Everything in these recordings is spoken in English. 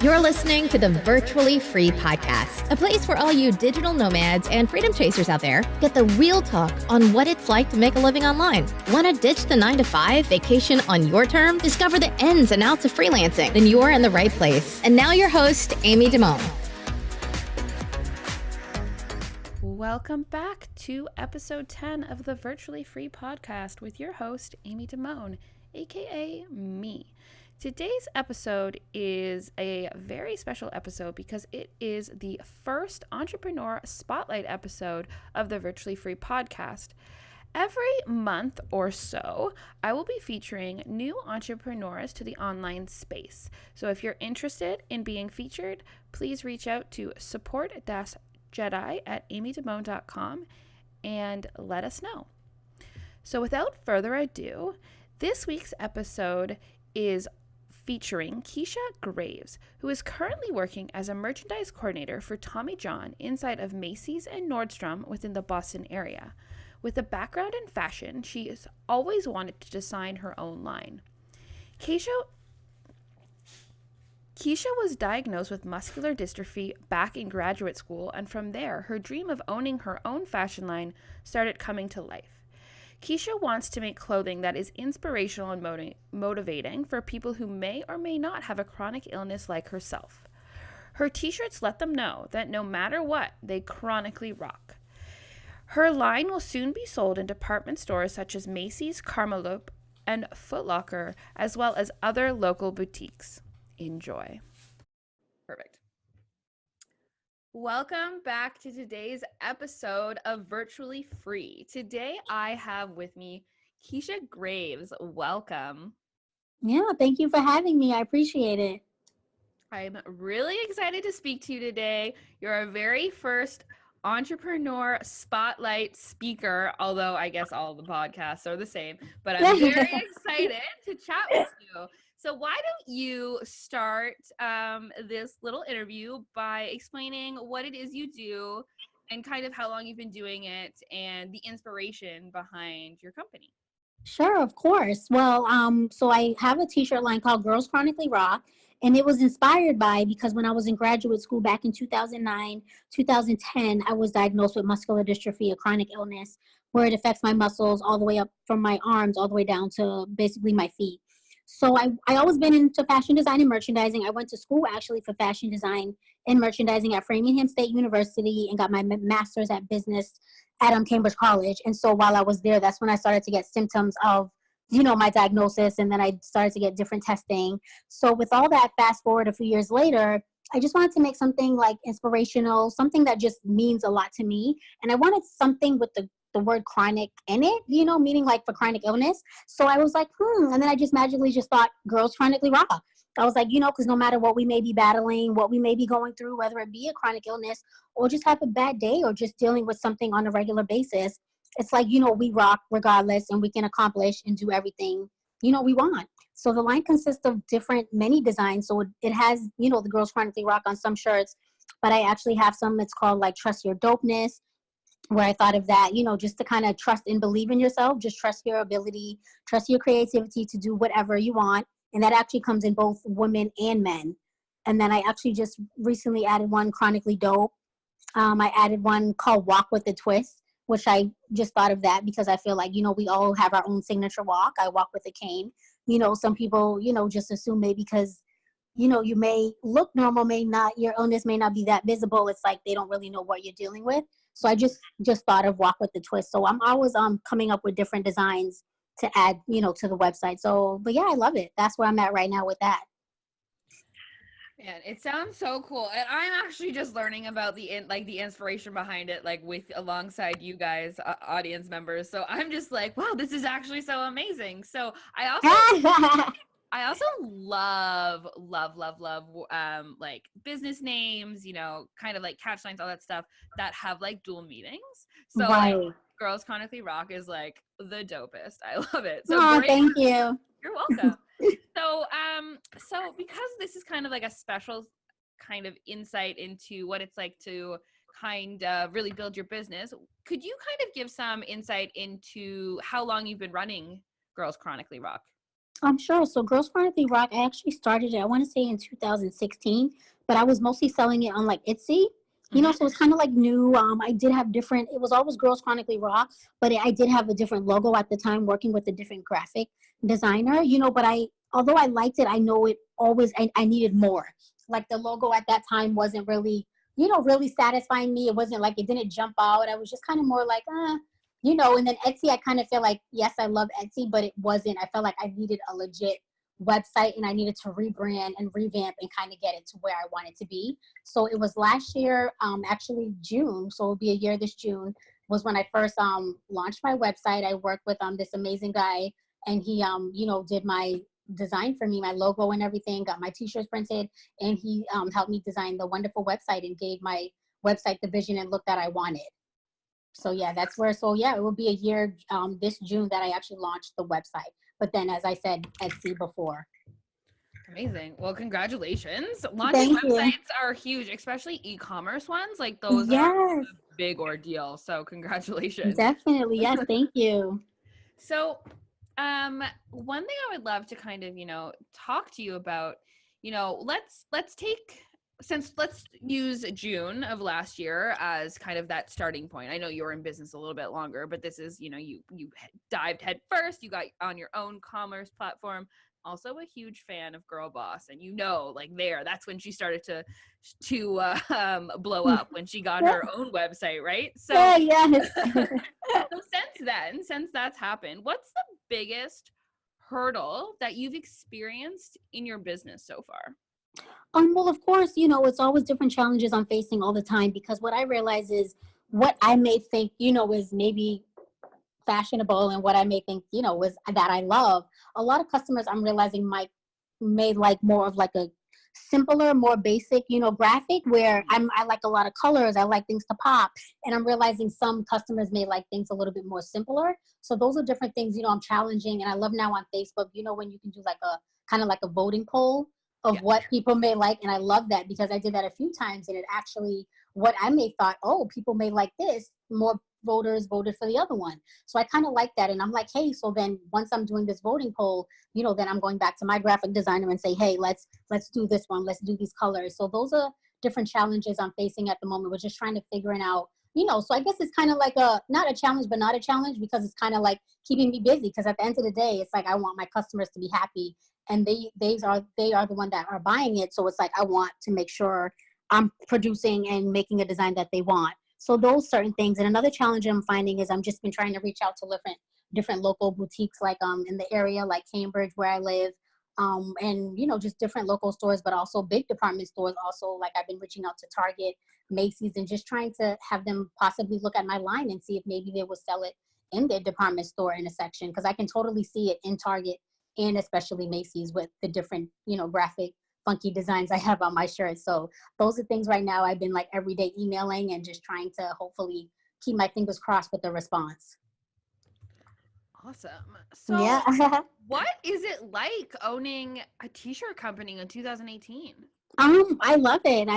You're listening to the Virtually Free Podcast, a place for all you digital nomads and freedom chasers out there. Get the real talk on what it's like to make a living online. Want to ditch the 9-to-5, vacation on your terms? Discover the ins and outs of freelancing? Then you're in the right place. And now your host, Amy Damone. Welcome back to episode 10 of the Virtually Free Podcast with your host, Amy Damone, aka me. Today's episode is a very special episode because it is the first entrepreneur spotlight episode of the Virtually Free Podcast. Every month or so, I will be featuring new entrepreneurs to the online space. So if you're interested in being featured, please reach out to support-jedi at amydamone.com and let us know. So without further ado, this week's episode is featuring Keisha Greaves, who is currently working as a merchandise coordinator for Tommy John inside of Macy's and Nordstrom within the Boston area. With a background in fashion, she has always wanted to design her own line. Keisha was diagnosed with muscular dystrophy back in graduate school, and from there, her dream of owning her own fashion line started coming to life. Keisha wants to make clothing that is inspirational and motivating for people who may or may not have a chronic illness like herself. Her t-shirts let them know that no matter what, they chronically rock. Her line will soon be sold in department stores such as Macy's, Karmaloop, and Foot Locker, as well as other local boutiques. Enjoy. Perfect. Welcome back to today's episode of Virtually Free. Today I have with me Keisha Greaves. Welcome. Yeah, thank you for having me. I appreciate it. I'm really excited to speak to you today. You're our very first entrepreneur spotlight speaker, although I guess all the podcasts are the same, but I'm very excited to chat with you. So why don't you start this little interview by explaining what it is you do and kind of how long you've been doing it and the inspiration behind your company. Sure, of course. Well, so I have a t-shirt line called Girl Chronically Rock, and it was inspired by because when I was in graduate school back in 2009, 2010, I was diagnosed with muscular dystrophy, a chronic illness where it affects my muscles all the way up from my arms all the way down to basically my feet. So I always been into fashion design and merchandising. I went to school actually for fashion design and merchandising at Framingham State University and got my master's at business at Cambridge College. And so while I was there, that's when I started to get symptoms of, my diagnosis. And then I started to get different testing. So with all that, fast forward a few years later, I just wanted to make something like inspirational, something that just means a lot to me. And I wanted something with the word chronic in it, meaning like for chronic illness. So I was like, and then I just magically just thought Girls Chronically Rock. I was like, because no matter what we may be battling, what we may be going through, whether it be a chronic illness or just have a bad day or just dealing with something on a regular basis, it's like, we rock regardless and we can accomplish and do everything, we want. So the line consists of many designs. So it has, the Girls Chronically Rock on some shirts, but I actually have some, it's called like Trust Your Dopeness, where I thought of that, just to kind of trust and believe in yourself, just trust your ability, trust your creativity to do whatever you want. And that actually comes in both women and men. And then I actually just recently added one, Chronically Dope. I added one called Walk with a Twist, which I just thought of that because I feel like, we all have our own signature walk. I walk with a cane. Some people, just assume maybe because, you may look normal, may not, your illness may not be that visible. It's like they don't really know what you're dealing with. So I just thought of Walk with the Twist. So I'm always coming up with different designs to add, to the website. So, but yeah, I love it. That's where I'm at right now with that. Man, it sounds so cool. And I'm actually just learning about the inspiration behind it, like alongside you guys, audience members. So I'm just like, wow, this is actually so amazing. So I also love like business names, kind of like catch lines, all that stuff that have like dual meanings. So right. Like Girls Chronically Rock is like the dopest. I love it. So thank you. You're welcome. So because this is kind of like a special kind of insight into what it's like to kind of really build your business, could you kind of give some insight into how long you've been running Girls Chronically Rock? I'm sure. So Girls Chronically Rock, I actually started it, I want to say in 2016, but I was mostly selling it on like Etsy. Hmm. So it's kind of like new. I did have different, it was always Girls Chronically Rock, but I did have a different logo at the time working with a different graphic designer, but although I liked it, I know it always, I needed more. Like the logo at that time wasn't really, really satisfying me. It wasn't like, it didn't jump out. I was just kind of more like, and then Etsy, I kind of feel like, yes, I love Etsy, but it wasn't, I felt like I needed a legit website and I needed to rebrand and revamp and kind of get it to where I wanted to be. So it was last year, actually June, so it'll be a year this June, was when I first launched my website. I worked with this amazing guy, and he did my design for me, my logo and everything, got my t-shirts printed, and he helped me design the wonderful website and gave my website the vision and look that I wanted. So yeah, that's where, so yeah, it will be a year this June that I actually launched the website. But then, as I said, Etsy before. Amazing. Well, congratulations. Launching Thank you. websites are huge, especially e-commerce ones. Like those are Yes, a big ordeal. So congratulations. definitely. Yes, thank you. So, one thing I would love to kind of, talk to you about, let's take let's use June of last year as kind of that starting point. I know you were in business a little bit longer, but this is, you dived head first, you got on your own commerce platform. Also a huge fan of Girl Boss, and like that's when she started to blow up, when she got her own website, right? So Yeah, yes. so since that's happened, what's the biggest hurdle that you've experienced in your business so far? Well, of course, it's always different challenges I'm facing all the time, because what I realize is what I may think, is maybe fashionable, and what I may think, is that I love. A lot of customers, I'm realizing, may like more of like a simpler, more basic, graphic, where I like a lot of colors. I like things to pop. And I'm realizing some customers may like things a little bit more simpler. So those are different things, I'm challenging. And I love now on Facebook, when you can do like a kind of like a voting poll of Yeah. what people may like. And I love that, because I did that a few times, and it actually, what I may thought, oh, people may like this, more voters voted for the other one. So I kind of like that. And I'm like, hey, so then once I'm doing this voting poll, then I'm going back to my graphic designer and say, hey, let's do this one. Let's do these colors. So those are different challenges I'm facing at the moment. We're just trying to figuring out, so I guess it's kind of like not a challenge, but not a challenge, because it's kind of like keeping me busy. Because at the end of the day, it's like, I want my customers to be happy, and they are the one that are buying it. So it's like, I want to make sure I'm producing and making a design that they want. So those certain things. And another challenge I'm finding is I'm just been trying to reach out to different local boutiques, like in the area, like Cambridge, where I live, and just different local stores, but also big department stores. Also, like, I've been reaching out to Target, Macy's, and just trying to have them possibly look at my line and see if maybe they will sell it in their department store in a section, because I can totally see it in Target and especially Macy's with the different graphic funky designs I have on my shirt. So those are things right now I've been like every day emailing and just trying to hopefully keep my fingers crossed with the response. Awesome. Yeah. So what is it like owning a t-shirt company in 2018? I love it.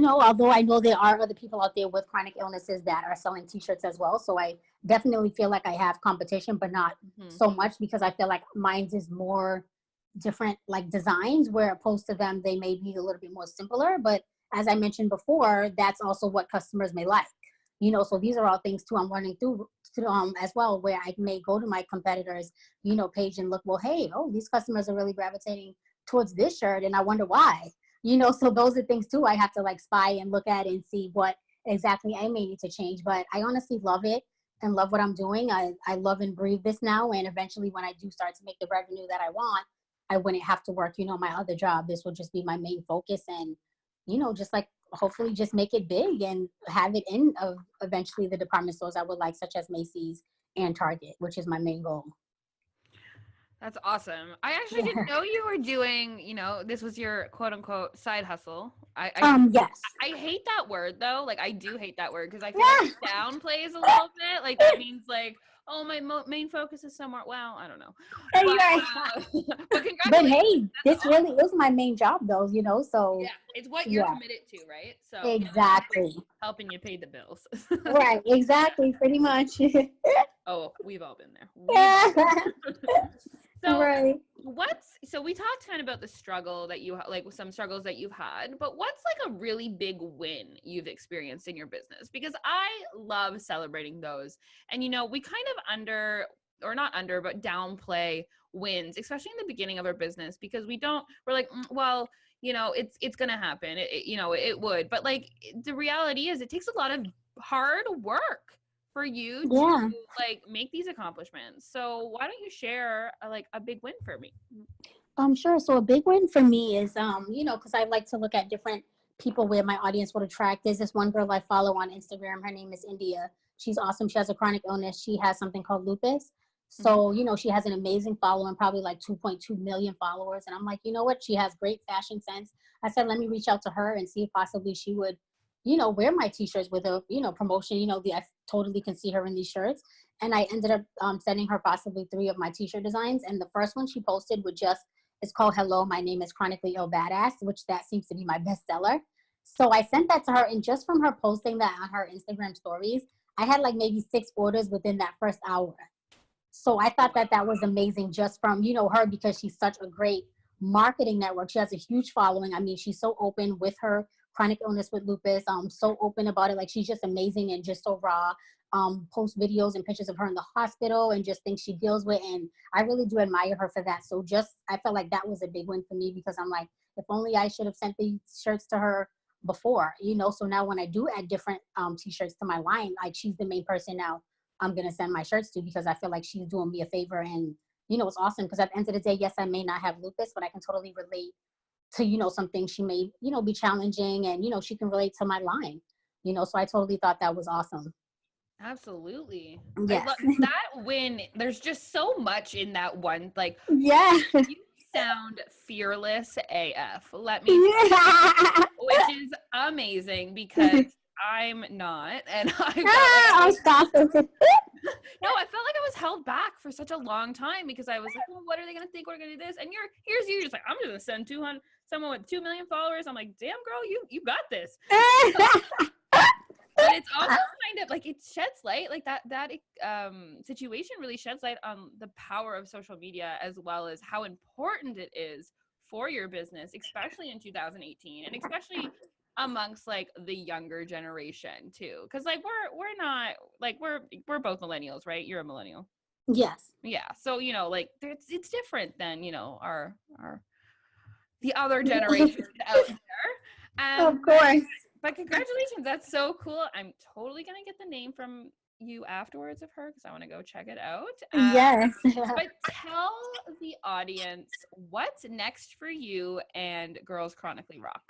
Although I know there are other people out there with chronic illnesses that are selling t-shirts as well. So I definitely feel like I have competition, but not so much, because I feel like mine's is more different, like designs, where opposed to them, they may be a little bit more simpler. But as I mentioned before, that's also what customers may like. So these are all things too I'm learning through as well, where I may go to my competitors, page and look, well, hey, oh, these customers are really gravitating towards this shirt, and I wonder why. So those are things too I have to like spy and look at and see what exactly I may need to change. But I honestly love it and love what I'm doing. I love and breathe this now. And eventually, when I do start to make the revenue that I want, I wouldn't have to work, my other job. This will just be my main focus, and, just like hopefully just make it big and have it in of eventually the department stores I would like, such as Macy's and Target, which is my main goal. That's awesome. I actually Yeah. didn't know you were doing, this was your quote unquote side hustle. Yes. I hate that word though. Like, I do hate that word, because I feel Yeah. like it downplays a little bit. Like, that means like, oh, my main focus is somewhere. Well, I don't know. Hey, But, right. but But congratulations. hey, That's this really is my main job though, so Yeah, it's what you're yeah, committed to, right? So exactly. helping you pay the bills. Right, exactly, pretty much. Oh, we've all been there. Yeah. So Right. so we talked kind of about the struggle that you like some struggles that you've had, but what's like a really big win you've experienced in your business? Because I love celebrating those. And we kind of but downplay wins, especially in the beginning of our business, because we're like, well, it's going to happen. It would. But like the reality is it takes a lot of hard work for you to Yeah. like make these accomplishments. So why don't you share a big win for me? Sure. So a big win for me is, because I like to look at different people where my audience would attract. There's this one girl I follow on Instagram. Her name is India. She's awesome. She has a chronic illness. She has something called lupus. So, she has an amazing following, probably like 2.2 million followers. And I'm like, you know what? She has great fashion sense. I said, let me reach out to her and see if possibly she would, wear my t-shirts with a, promotion. I totally can see her in these shirts. And I ended up sending her possibly 3 of my t-shirt designs. And the first one she posted would just, it's called Hello, My Name is Chronically Ill Badass, which that seems to be my bestseller. So I sent that to her, and just from her posting that on her Instagram stories, I had like maybe 6 orders within that first hour. So I thought that was amazing just from, her, because she's such a great marketing network. She has a huge following. I mean, she's so open with her chronic illness with lupus, so open about it. Like, she's just amazing and just so raw. Post videos and pictures of her in the hospital and just things she deals with. And I really do admire her for that. So I felt like that was a big win for me, because I'm like, if only I should have sent these shirts to her before, so now when I do add different t-shirts to my line, like, she's the main person now I'm going to send my shirts to, because I feel like she's doing me a favor. And, it's awesome, because at the end of the day, yes, I may not have lupus, but I can totally relate to, some things she may, be challenging, and, she can relate to my line, so I totally thought that was awesome. Absolutely. I Yes. love that win. There's just so much in that one. Like, Yeah. you sound fearless AF. Let me, which is amazing, because I'm not, and Oh, stop it. no, I felt like I was held back for such a long time, because I was like, well, what are they gonna think we're gonna do this? And here's you just like, I'm just gonna send someone with 2 million followers. I'm like, damn girl, you got this. But it's also kind of like, it sheds light, like that situation really sheds light on the power of social media, as well as how important it is for your business, especially in 2018, and especially amongst like the younger generation too. Because like we're not like we're both millennials, right? You're a millennial. Yes. Yeah. So like it's different than our the other generation out there. Of course. But congratulations, that's so cool. I'm totally gonna get the name from you afterwards of her, because I want to go check it out. Yes. But tell the audience what's next for you and Girls Chronically Rock.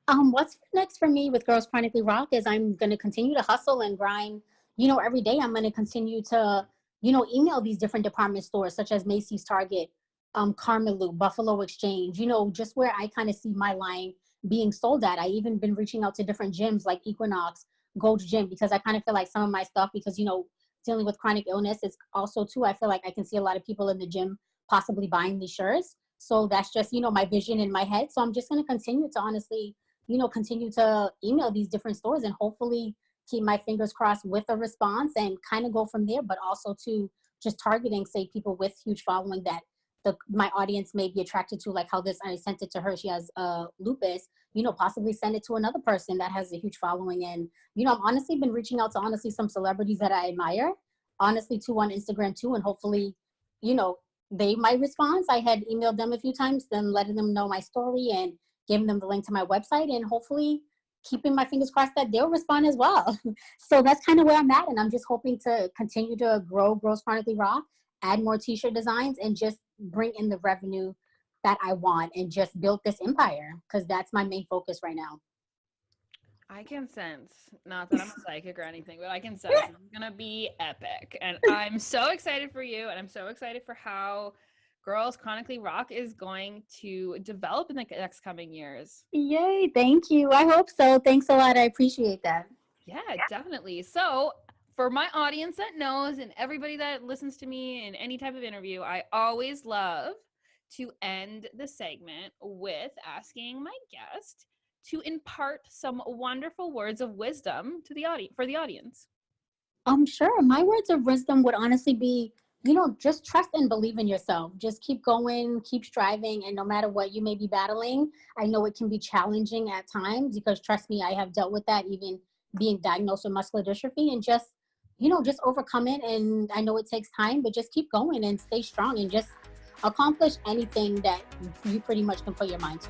What's next for me with Girls Chronically Rock is I'm going to continue to hustle and grind. Every day I'm going to continue to, email these different department stores such as Macy's, Target, Carmelu, Buffalo Exchange, just where I kind of see my line being sold at. I even been reaching out to different gyms like Equinox, Gold's Gym, because I kind of feel like some of my stuff, because, dealing with chronic illness is also too, I feel like I can see a lot of people in the gym possibly buying these shirts. So that's just, my vision in my head. So I'm just going to continue to honestly, continue to email these different stores and hopefully keep my fingers crossed with a response and kind of go from there, but also to just targeting, say, people with huge following that my audience may be attracted to, like how I sent it to her. She has lupus, possibly send it to another person that has a huge following. And, I've honestly been reaching out to some celebrities that I admire, honestly, too, on Instagram too. And hopefully, they might respond. I had emailed them a few times, then letting them know my story and giving them the link to my website, and hopefully keeping my fingers crossed that they'll respond as well. So that's kind of where I'm at. And I'm just hoping to continue to grow Girls Chronically Rock, add more t-shirt designs, and just bring in the revenue that I want and just build this empire, because that's my main focus right now. I can sense, not that I'm a psychic or anything, but I can sense it's going to be epic. And I'm so excited for you, and I'm so excited for how Girls Chronically Rock is going to develop in the next coming years. Yay, thank you. I hope so. Thanks a lot. I appreciate that. Yeah, definitely. So for my audience that knows, and everybody that listens to me in any type of interview, I always love to end the segment with asking my guest to impart some wonderful words of wisdom to the audience, for the audience. Sure. My words of wisdom would honestly be just trust and believe in yourself. Just keep going, keep striving. And no matter what you may be battling, I know it can be challenging at times because trust me, I have dealt with that, even being diagnosed with muscular dystrophy, and just overcome it. And I know it takes time, but just keep going and stay strong and just accomplish anything that you pretty much can put your mind to.